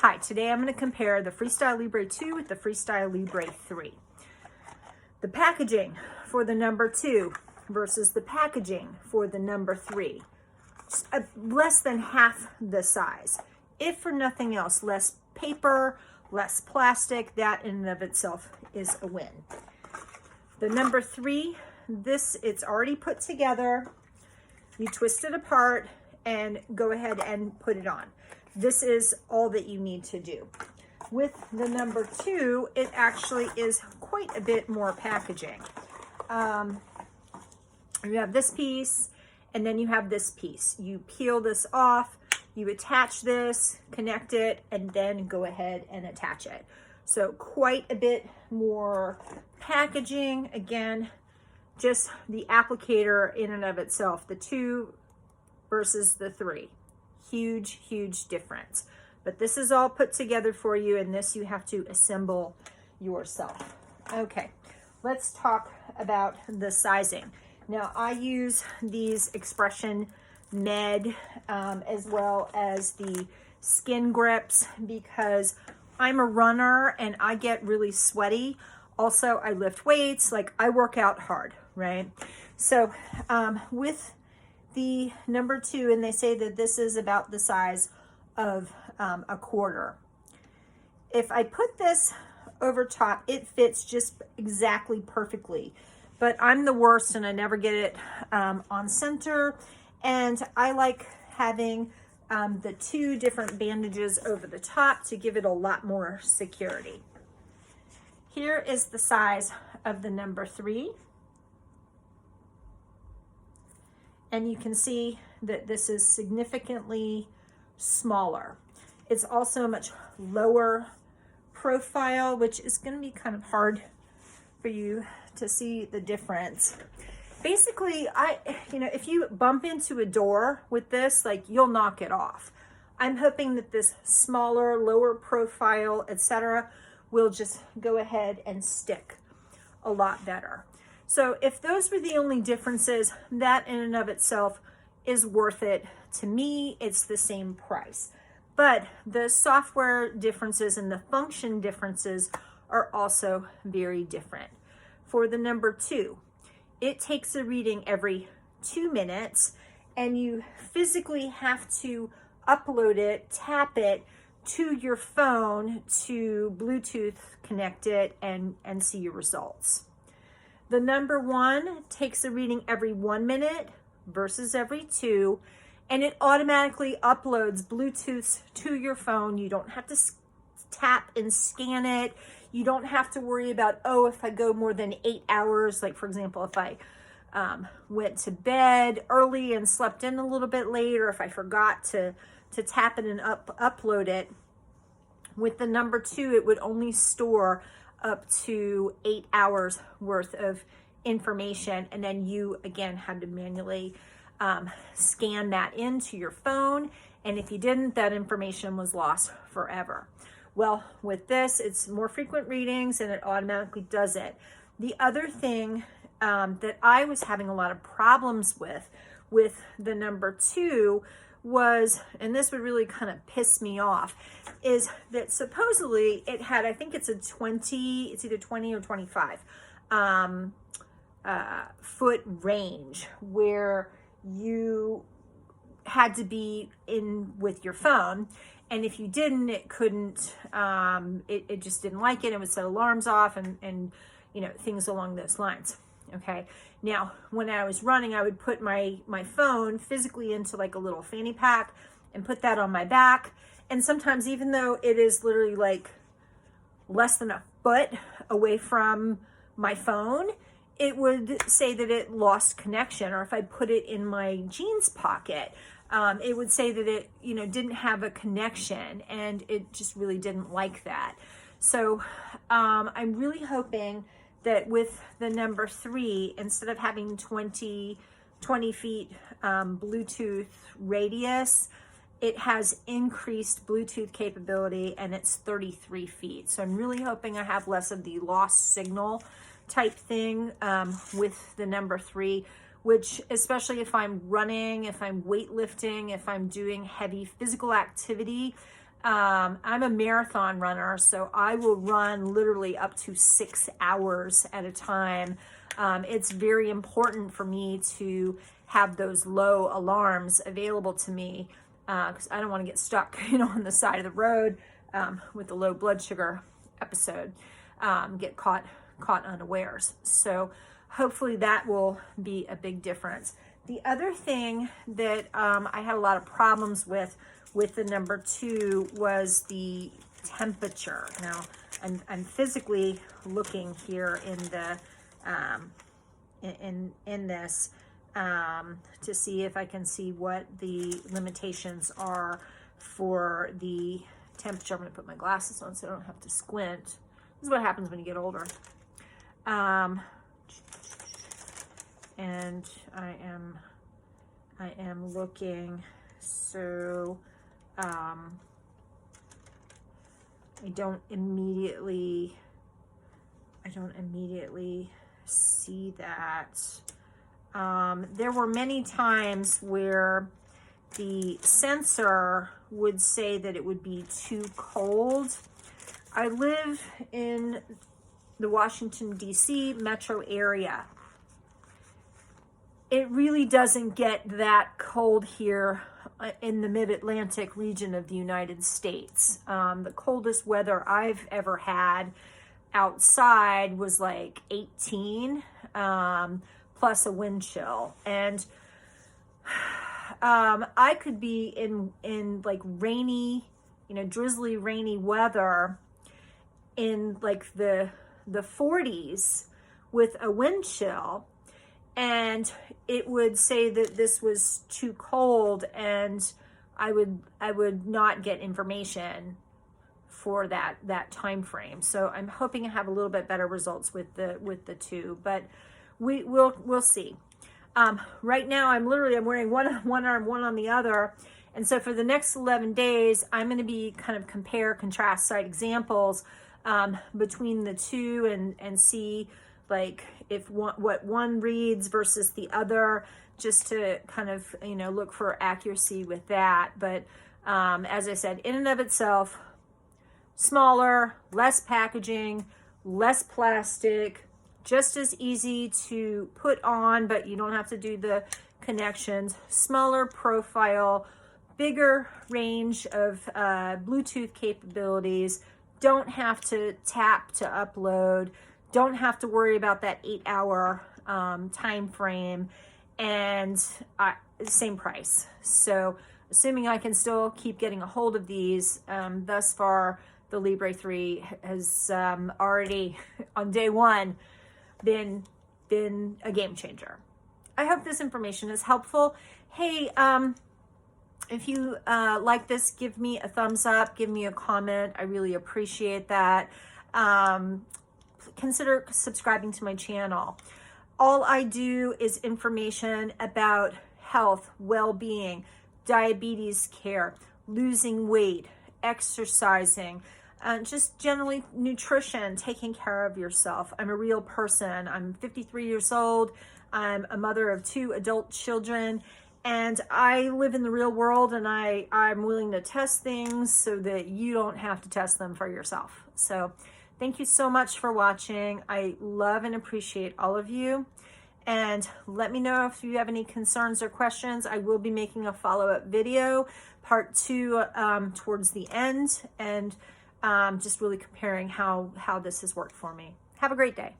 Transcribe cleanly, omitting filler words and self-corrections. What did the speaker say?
Hi, today I'm going to compare the Freestyle Libre 2 with the Freestyle Libre 3. The packaging for the number 2 versus the packaging for the number 3. Less than half the size. If for nothing else, less paper, less plastic, that in and of itself is a win. The number 3, it's already put together. You twist it apart and go ahead and put it on. This is all that you need to do. With the number 2, it actually is quite a bit more packaging. You have this piece, and then you have this piece. You peel this off, you attach this, connect it, and then go ahead and attach it. So quite a bit more packaging. Again, just the applicator in and of itself, the 2 versus the 3. Huge, huge difference. But this is all put together for you, and this you have to assemble yourself. Okay, let's talk about the sizing. Now, I use these Expression Med as well as the skin grips because I'm a runner and I get really sweaty. Also, I lift weights, like I work out hard, right? So with the number 2, and they say that this is about the size of a quarter. If I put this over top, it fits just exactly perfectly. But I'm the worst and I never get it on center. And I like having the 2 different bandages over the top to give it a lot more security. Here is the size of the number 3. And you can see that this is significantly smaller. It's also a much lower profile, which is going to be kind of hard for you to see the difference. Basically, if you bump into a door with this, like you'll knock it off. I'm hoping that this smaller, lower profile, etc., will just go ahead and stick a lot better. So if those were the only differences, that in and of itself is worth it. To me, it's the same price. But the software differences and the function differences are also very different. For the number 2, it takes a reading every 2 minutes, and you physically have to upload it, tap it to your phone to Bluetooth connect it and see your results. The number 1 takes a reading every 1 minute versus every 2, and it automatically uploads Bluetooth to your phone. You don't have to tap and scan it. You don't have to worry about, oh, if I go more than 8 hours, like for example, if I went to bed early and slept in a little bit late, or if I forgot to tap it and upload it. With the number 2, it would only store up to 8 hours worth of information, and then you again had to manually scan that into your phone, and if you didn't, that information was lost forever. Well, with this, it's more frequent readings and it automatically does it. The other thing that I was having a lot of problems with the number 2 was, and this would really kind of piss me off, is that supposedly it had, I think it's either 20 or 25 foot range where you had to be in with your phone. And if you didn't, it couldn't, it just didn't like it. It would set alarms off and things along those lines. Okay. Now, when I was running, I would put my phone physically into like a little fanny pack and put that on my back. And sometimes, even though it is literally like less than a foot away from my phone, it would say that it lost connection. Or if I put it in my jeans pocket, it would say that it, didn't have a connection, and it just really didn't like that. So I'm really hoping that with the number 3, instead of having 20 feet Bluetooth radius, it has increased Bluetooth capability, and it's 33 feet. So I'm really hoping I have less of the lost signal type thing with the number 3, which, especially if I'm running, if I'm weightlifting, if I'm doing heavy physical activity, I'm a marathon runner, so I will run literally up to 6 hours at a time. It's very important for me to have those low alarms available to me because I don't want to get stuck, on the side of the road with the low blood sugar episode, get caught unawares. So hopefully that will be a big difference. The other thing that I had a lot of problems with the number 2 was the temperature. Now I'm physically looking here in the in this to see if I can see what the limitations are for the temperature. I'm going to put my glasses on so I don't have to squint. This is what happens when you get older. And I am looking, so I don't immediately see that. There were many times where the sensor would say that it would be too cold. I live in the Washington, D.C. metro area. It really doesn't get that cold here in the mid-Atlantic region of the United States. The coldest weather I've ever had outside was like 18 plus a wind chill. And I could be in like rainy, drizzly rainy weather in like the 40s with a wind chill, and it would say that this was too cold, and I would not get information for that time frame. So I'm hoping to have a little bit better results with the 2, but we'll see. Right now I'm wearing one arm, one on the other. And so for the next 11 days, I'm going to be kind of compare, contrast side examples between the 2 and see like if what one reads versus the other, just to kind of, look for accuracy with that. But as I said, in and of itself, smaller, less packaging, less plastic, just as easy to put on, but you don't have to do the connections, smaller profile, bigger range of Bluetooth capabilities, don't have to tap to upload, don't have to worry about that 8-hour time frame, and same price. So assuming I can still keep getting a hold of these, thus far the Libre 3 has already on day 1 been a game changer. I hope this information is helpful. Hey, if you like this, give me a thumbs up, give me a comment. I really appreciate that. Consider subscribing to my channel. All I do is information about health, well-being, diabetes care, losing weight, exercising, just generally nutrition, taking care of yourself. I'm a real person. I'm 53 years old. I'm a mother of 2 adult children, and I live in the real world, and I'm willing to test things so that you don't have to test them for yourself. So thank you so much for watching. I love and appreciate all of you. And let me know if you have any concerns or questions. I will be making a follow-up video, part 2, towards the end, and just really comparing how this has worked for me. Have a great day.